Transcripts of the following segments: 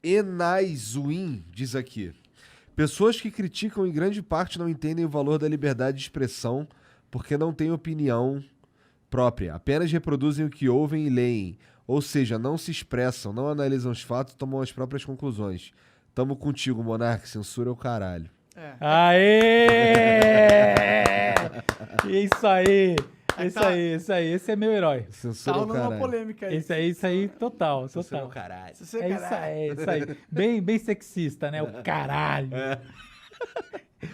Enaizuin diz aqui. Pessoas que criticam em grande parte não entendem o valor da liberdade de expressão porque não têm opinião própria. Apenas reproduzem o que ouvem e leem. Ou seja, não se expressam, não analisam os fatos e tomam as próprias conclusões. Tamo contigo, Monark. Censura é o caralho. Aê! Isso aí! Isso aí. Esse é meu herói. Censura é o numa caralho. polêmica aí. Isso aí, total. Censura é o caralho. Isso aí. Bem sexista, né? O caralho.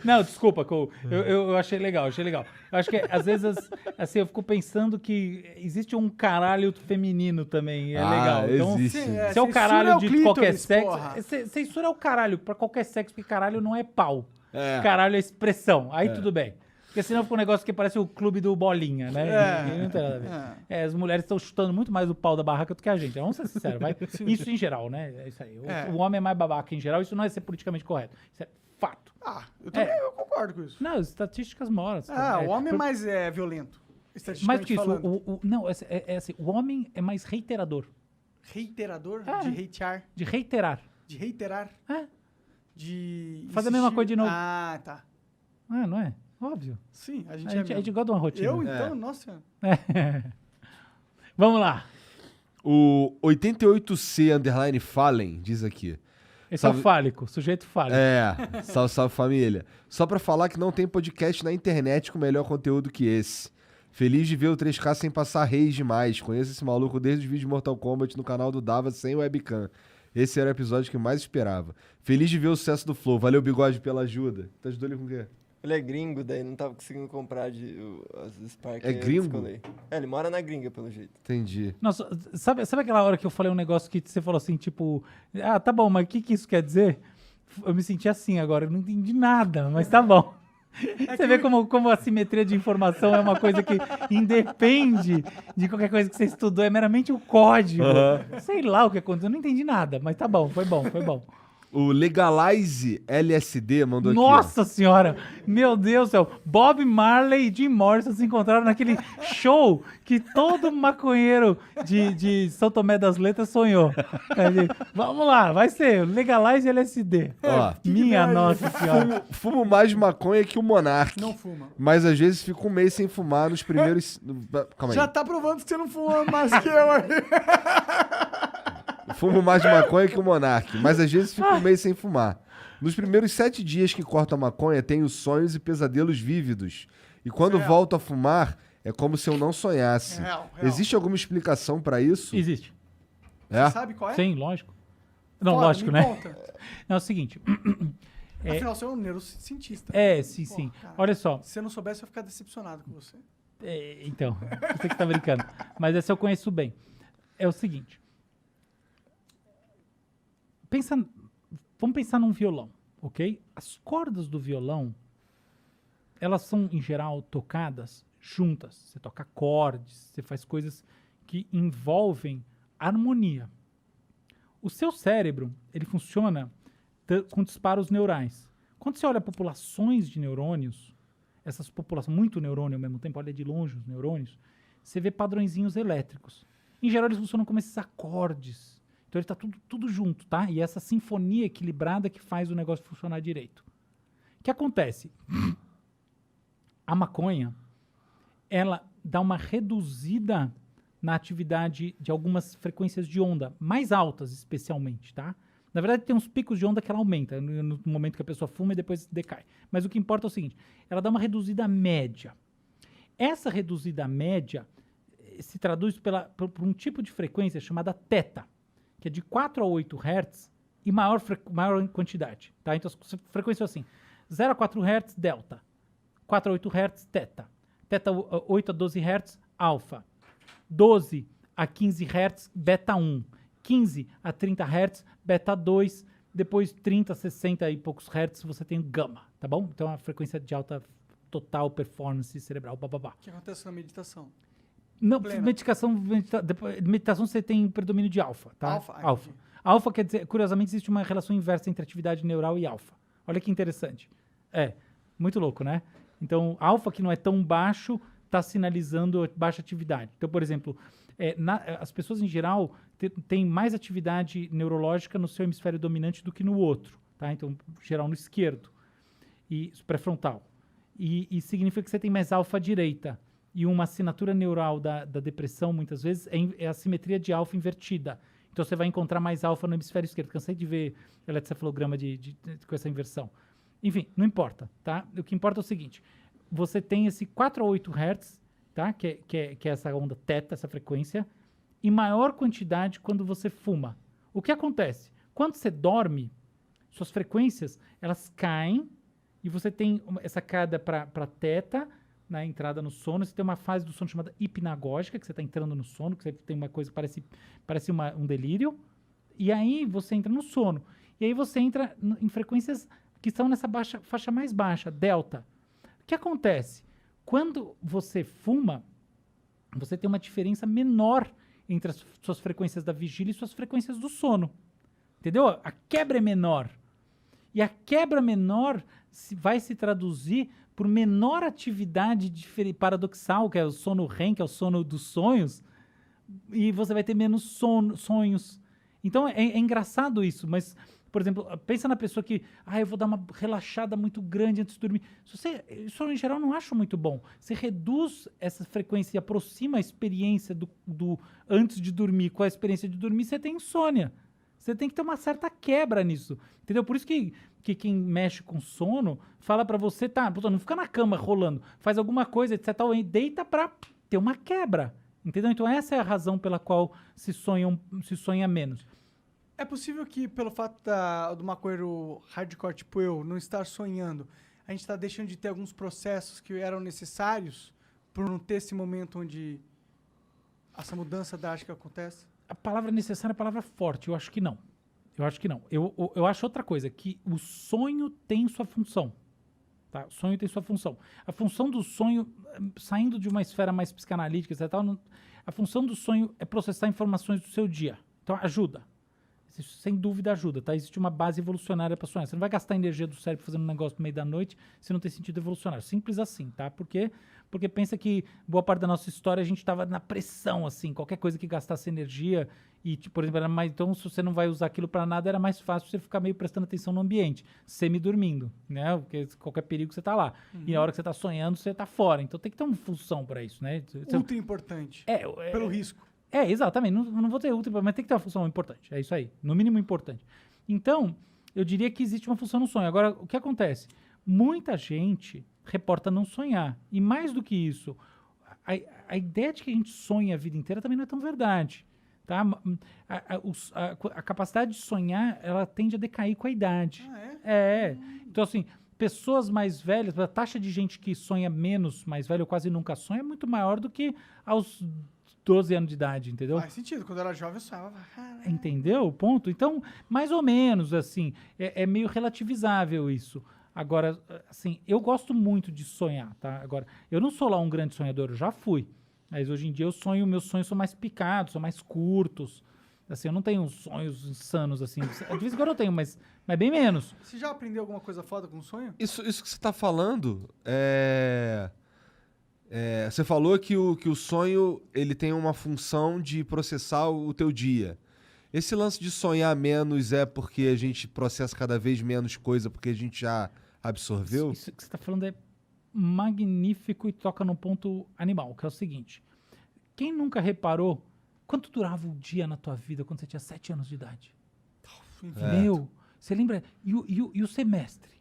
Não, desculpa, eu achei legal. Eu acho que, às vezes, assim, eu fico pensando que existe um caralho feminino também, é legal. Então, existe. se é o caralho de qualquer clítoris, sexo, porra. censura é o caralho pra qualquer sexo, porque caralho não é pau. É. Caralho é expressão. Aí tudo bem. Porque senão fica um negócio que parece o clube do Bolinha, né? E não tem nada a ver. As mulheres estão chutando muito mais o pau da barraca do que a gente. Vamos ser sinceros, vai. Isso em geral, né? É isso aí. O homem é mais babaca em geral, isso não é ser politicamente correto. Isso é fato. Eu também eu concordo com isso. Não, as estatísticas mostram. O homem é mais violento. Mais do que isso, falando. não, é assim, o homem é mais reiterador. Reiterador? É. De hatear? De reiterar. De reiterar? É. De Fazer a mesma coisa de novo. Ah, tá. Não é? Óbvio. Sim, a A gente gente gosta de uma rotina. Eu, então? Nossa. Vamos lá. O 88C_Fallen diz aqui. Esse é o fálico, sujeito fálico. Salve família. Só pra falar que não tem podcast na internet com melhor conteúdo que esse. Feliz de ver o 3K sem passar reis demais. Conheço esse maluco desde os vídeos de Mortal Kombat no canal do Dava sem webcam. Esse era o episódio que eu mais esperava. Feliz de ver o sucesso do Flow. Valeu, Bigode, pela ajuda. Tá ajudando ele com o quê? Ele é gringo, daí não tava conseguindo comprar as Spark. É gringo? Ele mora na gringa, pelo jeito. Entendi. Nossa, sabe aquela hora que eu falei um negócio que você falou assim, tipo... Ah, tá bom, mas o que isso quer dizer? Eu me senti assim agora, eu não entendi nada, mas tá bom. Você vê como a simetria de informação é uma coisa que independe de qualquer coisa que você estudou, é meramente o código. Sei lá o que aconteceu, eu não entendi nada, mas tá bom, foi bom. O Legalize LSD mandou aqui. Nossa senhora! Meu Deus do céu! Bob Marley e Jim Morrison se encontraram naquele show que todo maconheiro de São Tomé das Letras sonhou. Vamos lá, vai ser Legalize LSD. Ó, Minha nossa senhora. fumo mais maconha que o Monark. Não fuma. Mas às vezes fico um mês sem fumar nos primeiros... Calma aí. Já tá provando que você não fuma mais que eu aí. Fumo mais de maconha que o Monark, mas às vezes fico um mês sem fumar. Nos primeiros 7 dias que corto a maconha, tenho sonhos e pesadelos vívidos. E quando volto a fumar, é como se eu não sonhasse. Real. Existe alguma explicação pra isso? Existe. É? Sabe qual é? Sim, lógico. Não, Foda, lógico, me né? conta. Não, é o seguinte. Afinal, você é um neurocientista. Sim. Cara, Olha só. se você não soubesse, eu ia ficar decepcionado com você. Então, você que tá brincando. Mas essa eu conheço bem. É o seguinte. Vamos pensar num violão, ok? As cordas do violão, elas são, em geral, tocadas juntas. Você toca acordes, você faz coisas que envolvem harmonia. O seu cérebro, ele funciona com disparos neurais. Quando você olha populações de neurônios, essas populações, muito neurônio ao mesmo tempo, olha de longe os neurônios, você vê padrõezinhos elétricos. Em geral, eles funcionam como esses acordes. Então ele está tudo junto, tá? E essa sinfonia equilibrada que faz o negócio funcionar direito. O que acontece? A maconha, ela dá uma reduzida na atividade de algumas frequências de onda, mais altas especialmente, tá? Na verdade, tem uns picos de onda que ela aumenta no momento que a pessoa fuma e depois decai. Mas o que importa é o seguinte, ela dá uma reduzida média. Essa reduzida média se traduz por um tipo de frequência chamada θ, que é de 4 a 8 Hz e maior quantidade. Tá? Então, as frequências são assim, 0 a 4 Hz, delta. 4 a 8 Hz, θ. θ 8 a 12 Hz, alfa. 12 a 15 Hz, beta 1. 15 a 30 Hz, beta 2. Depois 30 a 60 e poucos Hz, você tem gama, tá bom? Então, a frequência de alta total performance cerebral, bababá. O que acontece na meditação? Não, meditação você tem predomínio de alfa, tá? Alfa. Alfa quer dizer, curiosamente, existe uma relação inversa entre atividade neural e alfa. Olha que interessante. Muito louco, né? Então, alfa, que não é tão baixo, está sinalizando baixa atividade. Então, por exemplo, As pessoas, em geral, têm mais atividade neurológica no seu hemisfério dominante do que no outro, tá? Então, em geral, no esquerdo, e pré-frontal. E significa que você tem mais alfa à direita. E uma assinatura neural da depressão, muitas vezes, é a simetria de alfa invertida. Então, você vai encontrar mais alfa no hemisfério esquerdo. Cansei de ver eletrocefalograma com essa inversão. Enfim, não importa, tá? O que importa é o seguinte. Você tem esse 4 a 8 Hz, tá? Que é essa onda teta, essa frequência, em maior quantidade quando você fuma. O que acontece? Quando você dorme, suas frequências, elas caem e você tem essa queda para teta, na entrada no sono. Você tem uma fase do sono chamada hipnagógica, que você está entrando no sono, que você tem uma coisa que parece um delírio, e aí você entra no sono. E aí você entra em frequências que estão nessa faixa mais baixa, delta. O que acontece? Quando você fuma, você tem uma diferença menor entre as suas frequências da vigília e suas frequências do sono. Entendeu? A quebra é menor. E a quebra menor vai se traduzir por menor atividade paradoxal, que é o sono REM, que é o sono dos sonhos, e você vai ter menos sonhos. Então é engraçado isso, mas, por exemplo, pensa na pessoa que, eu vou dar uma relaxada muito grande antes de dormir. Isso em geral não acho muito bom. Você reduz essa frequência e aproxima a experiência do antes de dormir com a experiência de dormir, você tem insônia. Você tem que ter uma certa quebra nisso, entendeu? Por isso que quem mexe com sono fala pra você, não fica na cama rolando, faz alguma coisa, etc. Deita pra ter uma quebra, entendeu? Então essa é a razão pela qual se sonha menos. É possível que, pelo fato do maconheiro hardcore tipo eu não estar sonhando, a gente está deixando de ter alguns processos que eram necessários por não ter esse momento onde essa mudança drástica acontece? A palavra necessária é a palavra forte. Eu acho que não. Eu acho outra coisa, que o sonho tem sua função. Tá? O sonho tem sua função. A função do sonho, saindo de uma esfera mais psicanalítica, etc., a função do sonho é processar informações do seu dia. Então, ajuda. Isso, sem dúvida, ajuda. Tá? Existe uma base evolucionária para sonhar. Você não vai gastar energia do cérebro fazendo um negócio no meio da noite se não tem sentido evolucionário. Simples assim, tá? Porque pensa que boa parte da nossa história a gente estava na pressão, assim. Qualquer coisa que gastasse energia e, por exemplo, então se você não vai usar aquilo para nada, era mais fácil você ficar meio prestando atenção no ambiente, semi-dormindo, né? Porque qualquer perigo você tá lá. E na hora que você tá sonhando, você tá fora. Então tem que ter uma função para isso, né? Ultra importante. Pelo risco. Exatamente. Não vou ter ultra, mas tem que ter uma função importante. É isso aí. No mínimo importante. Então, eu diria que existe uma função no sonho. Agora, o que acontece? Muita gente reporta não sonhar. E mais do que isso, a ideia de que a gente sonha a vida inteira também não é tão verdade. Tá? A capacidade de sonhar, ela tende a decair com a idade. Então, assim, pessoas mais velhas, a taxa de gente que sonha menos, mais velho, ou quase nunca sonha, é muito maior do que aos 12 anos de idade, entendeu? Faz sentido. Quando eu era jovem, eu sonhava. Entendeu o ponto? Então, mais ou menos, assim, é meio relativizável isso. Agora, assim, eu gosto muito de sonhar, tá? Agora, eu não sou lá um grande sonhador, eu já fui. Mas hoje em dia meus sonhos são mais picados, são mais curtos. Assim, eu não tenho sonhos insanos, assim. De vez em quando eu tenho, mas bem menos. Você já aprendeu alguma coisa foda com sonho? Isso que você tá falando você falou que o sonho ele tem uma função de processar o teu dia. Esse lance de sonhar menos é porque a gente processa cada vez menos coisa porque a gente já absorveu? Isso que você está falando é magnífico e toca num ponto animal, que é o seguinte. Quem nunca reparou quanto durava o dia na tua vida quando você tinha 7 anos de idade? Meu, você lembra? E o semestre?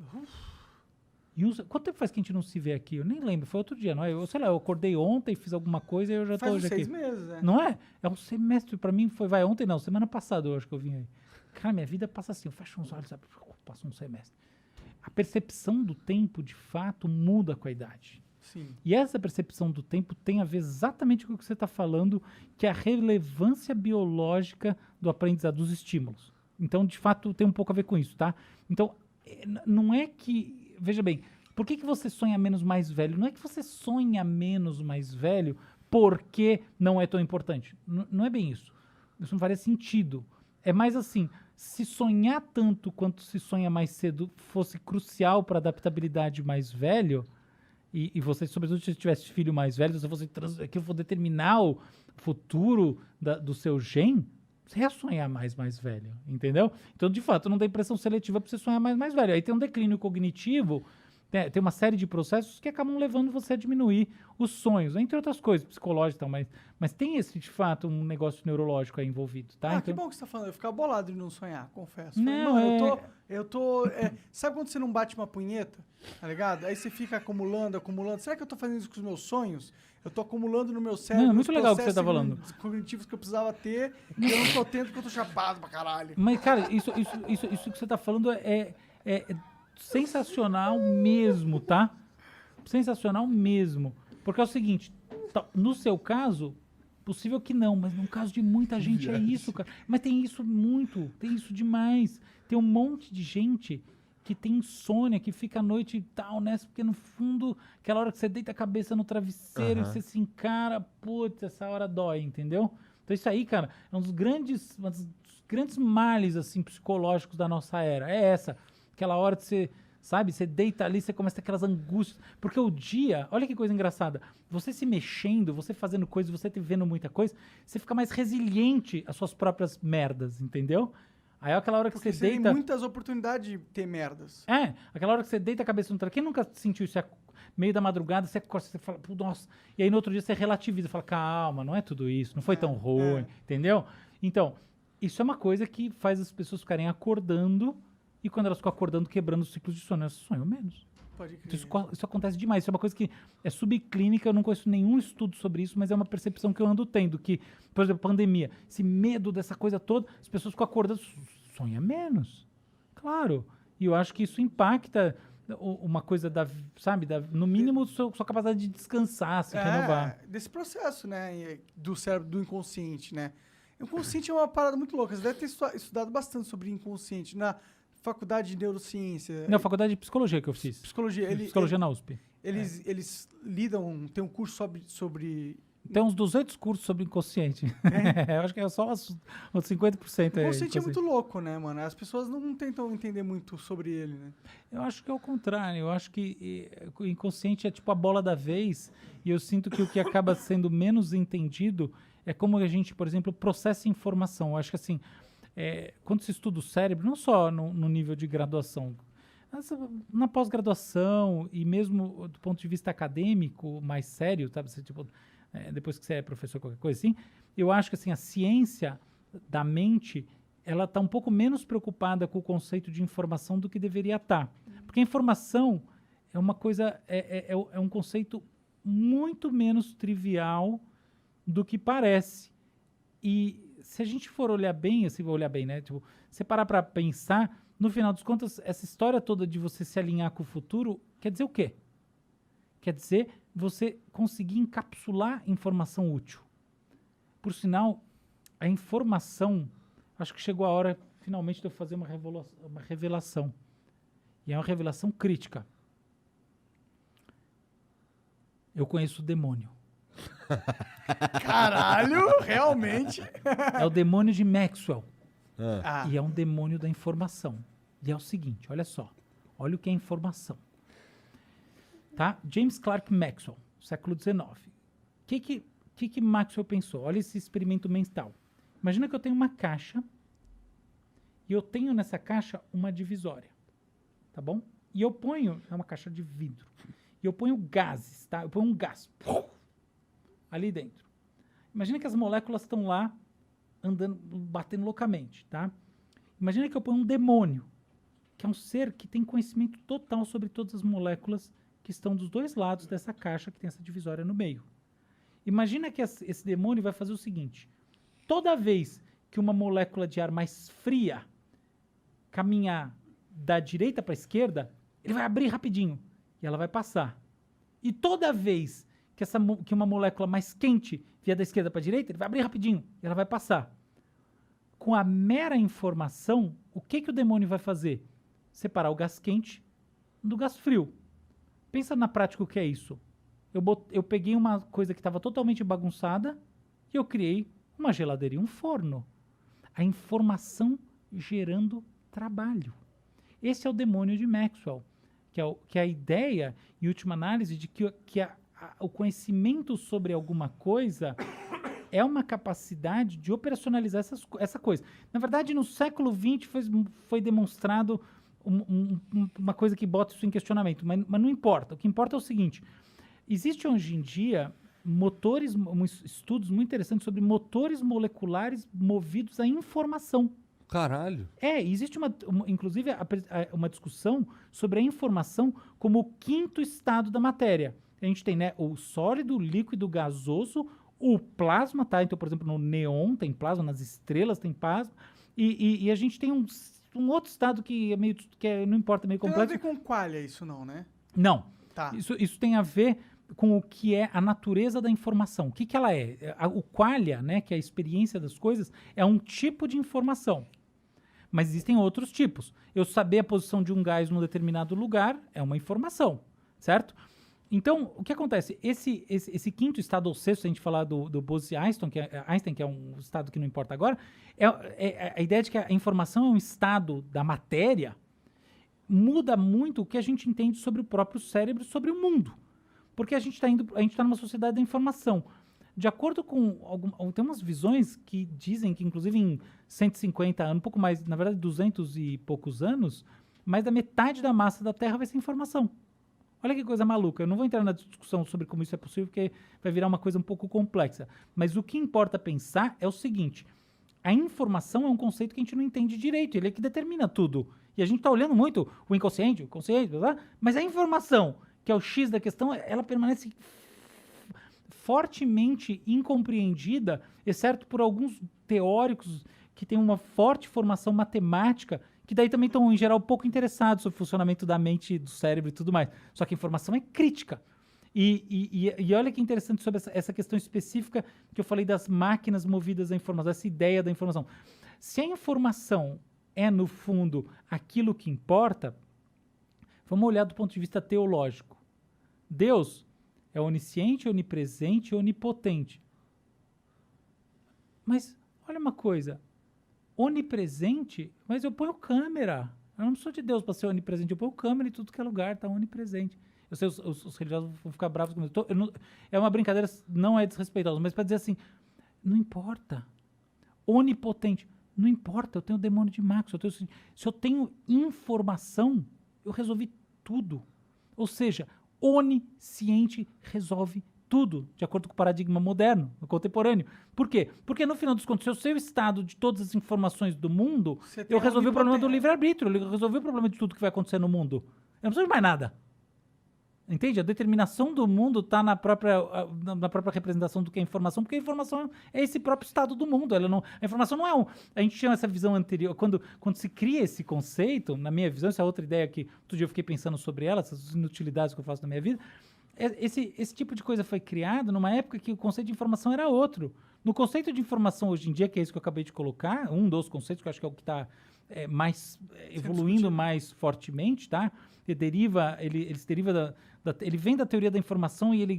Quanto tempo faz que a gente não se vê aqui? Eu nem lembro, foi outro dia, não é? Eu acordei ontem, fiz alguma coisa e eu já tô hoje aqui. Faz 6 meses, né? Não é? É um semestre, pra mim ontem não, semana passada eu acho que eu vim aí. Cara, minha vida passa assim, eu fecho uns olhos, sabe? Passa um semestre. A percepção do tempo, de fato, muda com a idade. Sim. E essa percepção do tempo tem a ver exatamente com o que você está falando, que é a relevância biológica do aprendizado dos estímulos. Então, de fato, tem um pouco a ver com isso, tá? Então, não é que... Veja bem, por que você sonha menos mais velho? Não é que você sonha menos mais velho porque não é tão importante. Não é bem isso. Isso não faria sentido. É mais assim, se sonhar tanto quanto se sonha mais cedo fosse crucial para a adaptabilidade mais velho, e você, sobretudo se tivesse filho mais velho, você fosse que eu vou determinar futuro do seu gen, você ia sonhar mais velho, entendeu? Então, de fato, não tem pressão seletiva para você sonhar mais velho. Aí tem um declínio cognitivo, tem uma série de processos que acabam levando você a diminuir os sonhos, entre outras coisas, psicológicas e tal, mas tem esse, de fato, um negócio neurológico aí envolvido, tá? Ah, Então, que bom que você tá falando. Eu ficava bolado de não sonhar, confesso. Não, Falei, mano, sabe quando você não bate uma punheta, tá ligado? Aí você fica acumulando. Será que eu tô fazendo isso com os meus sonhos? Eu tô acumulando no meu cérebro Não, é muito os legal o que você tá processos falando. cognitivos que eu precisava ter e eu não tô tendo porque eu tô chapado pra caralho. Mas, cara, isso que você tá falando é sensacional mesmo, tá? Sensacional mesmo. Porque é o seguinte, no seu caso, possível que não, mas no caso de muita gente é isso, cara. Mas tem isso demais. Tem um monte de gente que tem insônia, que fica à noite e tal, né? Porque no fundo, aquela hora que você deita a cabeça no travesseiro e você se encara, putz, essa hora dói, entendeu? Então isso aí, cara, é um dos grandes males, assim, psicológicos da nossa era. É essa. Aquela hora que você, sabe, você deita ali, você começa a ter aquelas angústias. Porque o dia, olha que coisa engraçada, você se mexendo, você fazendo coisas, você vendo muita coisa, você fica mais resiliente às suas próprias merdas, entendeu? Aí é aquela hora que Porque você você deita... tem muitas oportunidades de ter merdas. Aquela hora que você deita a cabeça no travesseiro. Quem nunca sentiu isso? Meio da madrugada, você acorda, você fala, nossa. E aí no outro dia você relativiza, fala, calma, não é tudo isso, não foi tão ruim, entendeu? Então, isso é uma coisa que faz as pessoas ficarem acordando e quando elas ficam acordando, quebrando os ciclos de sono, elas sonham menos. Pode crer. Então, isso acontece demais. Isso é uma coisa que é subclínica, eu não conheço nenhum estudo sobre isso, mas é uma percepção que eu ando tendo, que, por exemplo, pandemia, esse medo dessa coisa toda, as pessoas ficam acordando, sonham menos. Claro. E eu acho que isso impacta uma coisa no mínimo, sua capacidade de descansar, se renovar. Desse processo, né, do cérebro, do inconsciente, né. O inconsciente é uma parada muito louca. Você deve ter estudado bastante sobre inconsciente na faculdade de neurociência. Não, faculdade de psicologia que eu fiz. Psicologia. Psicologia na USP. Eles lidam, tem um curso sobre Tem uns 200 cursos sobre inconsciente. Eu acho que é só uns 50% o aí. inconsciente é muito louco, né, mano? As pessoas não tentam entender muito sobre ele, né? Eu acho que é o contrário. Eu acho que o inconsciente é tipo a bola da vez. E eu sinto que o que acaba sendo menos entendido é como a gente, por exemplo, processa informação. Eu acho que assim, quando se estuda o cérebro, não só no nível de graduação, na pós-graduação e mesmo do ponto de vista acadêmico, mais sério, sabe? Você, tipo, depois que você é professor, qualquer coisa assim, eu acho que assim, a ciência da mente, ela está um pouco menos preocupada com o conceito de informação do que deveria estar. Porque a informação é uma coisa, é um conceito muito menos trivial do que parece. E se a gente for olhar bem, assim, né? Tipo, você parar para pensar, no final dos contos, essa história toda de você se alinhar com o futuro, quer dizer o quê? Quer dizer você conseguir encapsular informação útil. Por sinal, a informação, acho que chegou a hora, finalmente, de eu fazer uma revelação. E é uma revelação crítica. Eu conheço o demônio. Caralho, realmente? É o demônio de Maxwell. Ah, E é um demônio da informação. E é o seguinte, olha só. Olha o que é informação. Tá? James Clerk Maxwell, século XIX. O que Maxwell pensou? Olha esse experimento mental. Imagina que eu tenho uma caixa e eu tenho nessa caixa uma divisória. Tá bom? E eu ponho... É uma caixa de vidro. E eu ponho gases, tá? Eu ponho um gás. Ali dentro. Imagina que as moléculas estão lá andando, batendo loucamente, tá? Imagina que eu ponho um demônio, que é um ser que tem conhecimento total sobre todas as moléculas que estão dos dois lados dessa caixa que tem essa divisória no meio. Imagina que esse demônio vai fazer o seguinte: toda vez que uma molécula de ar mais fria caminhar da direita para a esquerda, ele vai abrir rapidinho e ela vai passar. E toda vez que uma molécula mais quente vier da esquerda para a direita, ele vai abrir rapidinho e ela vai passar. Com a mera informação, o que o demônio vai fazer? Separar o gás quente do gás frio. Pensa na prática o que é isso. Eu peguei uma coisa que estava totalmente bagunçada e eu criei uma geladeira e um forno. A informação gerando trabalho. Esse é o demônio de Maxwell, que é a ideia, em última análise, de que o conhecimento sobre alguma coisa é uma capacidade de operacionalizar essa coisa. Na verdade, no século XX foi demonstrado uma coisa que bota isso em questionamento, mas não importa. O que importa é o seguinte, existe hoje em dia estudos muito interessantes sobre motores moleculares movidos a informação. Caralho. Existe inclusive uma discussão sobre a informação como o quinto estado da matéria. A gente tem, né, o sólido, o líquido, o gasoso, o plasma, tá? Então, por exemplo, no neon tem plasma, nas estrelas tem plasma, e a gente tem um outro estado que é meio, não importa, meio complexo. Tem a ver com qualia isso não, né? Não. Tá. Isso tem a ver com o que é a natureza da informação. O que ela é? O qualia, né, que é a experiência das coisas, é um tipo de informação. Mas existem outros tipos. Eu saber a posição de um gás num determinado lugar é uma informação, certo? Então, o que acontece? Esse quinto estado, ou sexto, se a gente falar do Bose-Einstein, que é um estado que não importa agora, é a ideia de que a informação é um estado da matéria, muda muito o que a gente entende sobre o próprio cérebro, sobre o mundo. Porque a gente está numa sociedade da informação. De acordo com tem umas visões que dizem que, inclusive, em 150 anos, um pouco mais, na verdade, 200 e poucos anos, mais da metade da massa da Terra vai ser informação. Olha que coisa maluca. Eu não vou entrar na discussão sobre como isso é possível, porque vai virar uma coisa um pouco complexa. Mas o que importa pensar é o seguinte: a informação é um conceito que a gente não entende direito, ele é que determina tudo. E a gente está olhando muito o inconsciente, o consciente, mas a informação, que é o X da questão, ela permanece fortemente incompreendida, exceto por alguns teóricos que têm uma forte formação matemática, que daí também estão, em geral, pouco interessados sobre o funcionamento da mente, do cérebro e tudo mais. Só que a informação é crítica. E olha que interessante sobre essa questão específica que eu falei das máquinas movidas à informação, essa ideia da informação. Se a informação é, no fundo, aquilo que importa, vamos olhar do ponto de vista teológico. Deus é onisciente, onipresente e onipotente. Mas, olha uma coisa, onipresente, mas eu ponho câmera. Eu não sou de Deus para ser onipresente, eu ponho câmera em tudo que é lugar, está onipresente. Eu sei, os religiosos vão ficar bravos comigo. É uma brincadeira, não é desrespeitosa, mas para dizer assim, não importa. Onipotente, não importa, eu tenho o demônio de Max. Se eu tenho informação, eu resolvi tudo. Ou seja, onisciente resolve tudo, de acordo com o paradigma moderno, contemporâneo. Por quê? Porque, no final dos contos, se eu sei o estado de todas as informações do mundo, eu resolvi o problema do livre-arbítrio, eu resolvi o problema de tudo que vai acontecer no mundo. Eu não preciso de mais nada. Entende? A determinação do mundo está na própria representação do que é informação, porque a informação é esse próprio estado do mundo. A informação não é a gente tinha essa visão anterior. Quando se cria esse conceito, na minha visão, essa é outra ideia que outro dia eu fiquei pensando sobre ela, essas inutilidades que eu faço na minha vida. Esse tipo de coisa foi criado numa época que o conceito de informação era outro. No conceito de informação hoje em dia, que é isso que eu acabei de colocar, um dos conceitos que eu acho que é o que está evoluindo mais fortemente, tá? Ele se deriva ele vem da teoria da informação e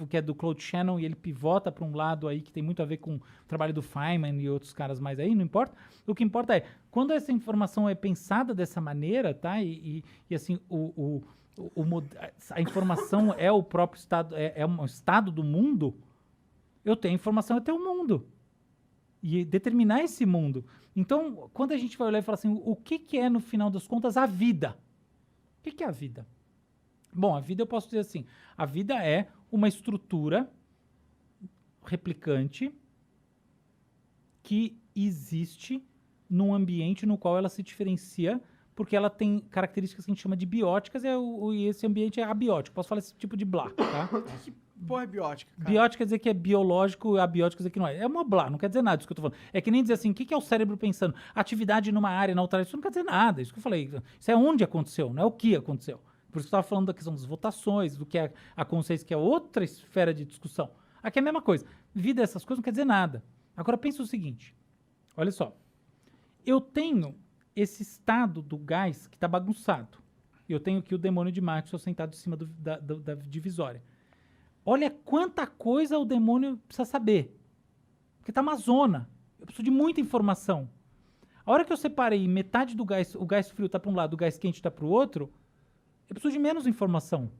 que é do Claude Shannon, e ele pivota para um lado aí que tem muito a ver com o trabalho do Feynman e outros caras mais aí, não importa. O que importa é, quando essa informação é pensada dessa maneira, tá? E assim, a informação é o próprio estado, é um estado do mundo, eu tenho informação, eu tenho o mundo. E determinar esse mundo. Então, quando a gente vai olhar e falar assim, o que é, no final das contas, a vida? O que é a vida? Bom, a vida eu posso dizer assim, a vida é uma estrutura replicante que existe num ambiente no qual ela se diferencia, porque ela tem características que a gente chama de bióticas, e esse ambiente é abiótico. Posso falar esse tipo de blá, tá? Que porra é biótica, cara? Biótica quer dizer que é biológico, abiótico quer dizer que não é. É uma blá, não quer dizer nada disso que eu tô falando. É que nem dizer assim, o que é o cérebro pensando? Atividade numa área, na outra área, isso não quer dizer nada. Isso que eu falei. Isso é onde aconteceu, não é o que aconteceu. Por isso que eu estava falando da questão das votações, do que é a consciência, que é outra esfera de discussão. Aqui é a mesma coisa. Vida, essas coisas não quer dizer nada. Agora pensa o seguinte, olha só. Eu tenho esse estado do gás que está bagunçado. Eu tenho aqui o demônio de Maxwell sentado em cima da divisória. Olha quanta coisa o demônio precisa saber. Porque está uma zona. Eu preciso de muita informação. A hora que eu separei metade do gás, o gás frio está para um lado, o gás quente está para o outro, eu preciso de menos informação.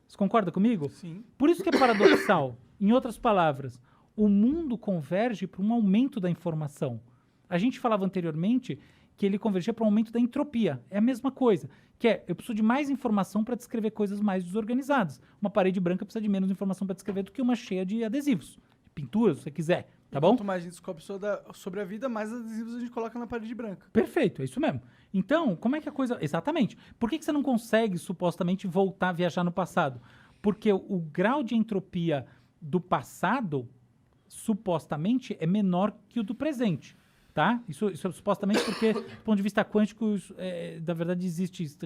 Você concorda comigo? Sim. Por isso que é paradoxal. Em outras palavras, o mundo converge para um aumento da informação. A gente falava anteriormente que ele convergia para um aumento da entropia. É a mesma coisa, que é, eu preciso de mais informação para descrever coisas mais desorganizadas. Uma parede branca precisa de menos informação para descrever do que uma cheia de adesivos, de pinturas, se você quiser, tá bom? Quanto mais a gente descobre sobre a vida, mais adesivos a gente coloca na parede branca. Perfeito, é isso mesmo. Então, como é que a coisa... Exatamente. Por que você não consegue, supostamente, voltar a viajar no passado? Porque o grau de entropia do passado, supostamente, é menor que o do presente. Tá? Isso é supostamente porque, do ponto de vista quântico, na verdade, existe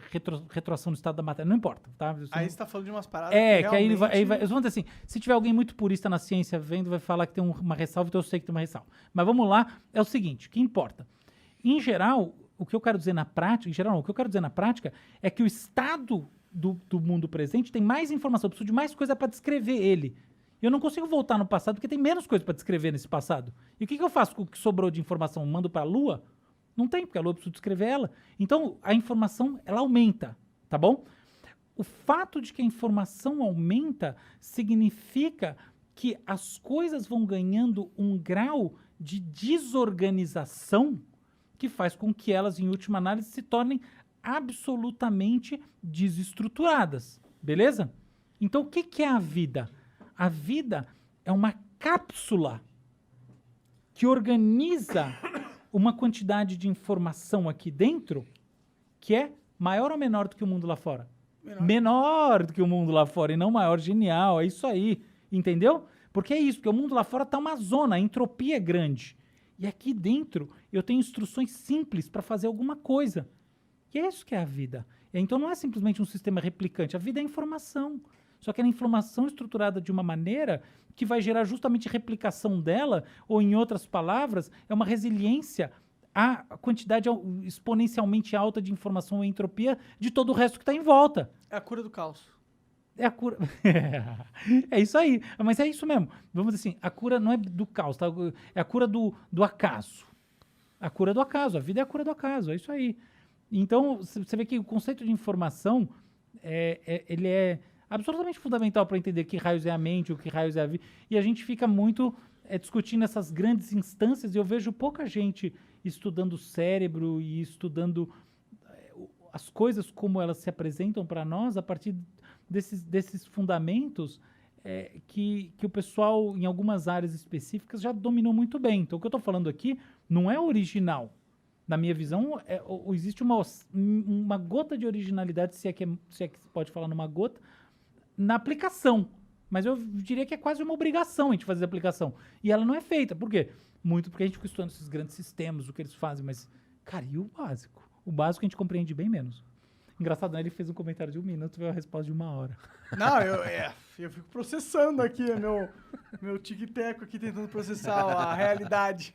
retroação do estado da matéria. Não importa, tá? Aí você tá falando de umas paradas que aí ele vai... Vamos dizer assim, se tiver alguém muito purista na ciência vendo, vai falar que tem uma ressalva, então eu sei que tem uma ressalva. Mas vamos lá, é o seguinte, o que importa? Em geral, o que eu quero dizer na prática, é que o estado do mundo presente tem mais informação, eu preciso de mais coisa para descrever ele. Eu não consigo voltar no passado porque tem menos coisa para descrever nesse passado. E o que eu faço com o que sobrou de informação? Mando para a Lua? Não tem, porque a Lua precisa descrever ela. Então, a informação, ela aumenta, tá bom? O fato de que a informação aumenta significa que as coisas vão ganhando um grau de desorganização que faz com que elas, em última análise, se tornem absolutamente desestruturadas. Beleza? Então, o que é a vida? A vida é uma cápsula que organiza uma quantidade de informação aqui dentro que é maior ou menor do que o mundo lá fora? Menor do que o mundo lá fora e não maior. Genial, é isso aí. Entendeu? Porque é isso, porque o mundo lá fora está uma zona, a entropia é grande. E aqui dentro eu tenho instruções simples para fazer alguma coisa. E é isso que é a vida. Então não é simplesmente um sistema replicante, a vida é informação. Só que é a informação estruturada de uma maneira que vai gerar justamente replicação dela, ou em outras palavras, é uma resiliência à quantidade exponencialmente alta de informação ou entropia de todo o resto que está em volta. É a cura do caos. É a cura... é isso aí. Mas é isso mesmo. Vamos dizer assim, a cura não é do caos, tá? É a cura do acaso. A cura do acaso. A vida é a cura do acaso. É isso aí. Então, você vê que o conceito de informação, ele é absolutamente fundamental para entender que raios é a mente, o que raios é a vida. E a gente fica muito discutindo essas grandes instâncias, e eu vejo pouca gente estudando o cérebro e estudando as coisas como elas se apresentam para nós a partir desses fundamentos que o pessoal, em algumas áreas específicas, já dominou muito bem. Então, o que eu estou falando aqui não é original. Na minha visão, existe uma gota de originalidade, se é que se pode falar numa gota, na aplicação. Mas eu diria que é quase uma obrigação a gente fazer a aplicação. E ela não é feita. Por quê? Muito porque a gente fica estudando esses grandes sistemas, o que eles fazem. Mas, cara, e o básico? O básico a gente compreende bem menos. Engraçado, né? Ele fez um comentário de 1 minuto e veio a resposta de 1 hora. Não, eu fico processando aqui, meu tic-teco aqui tentando processar a realidade.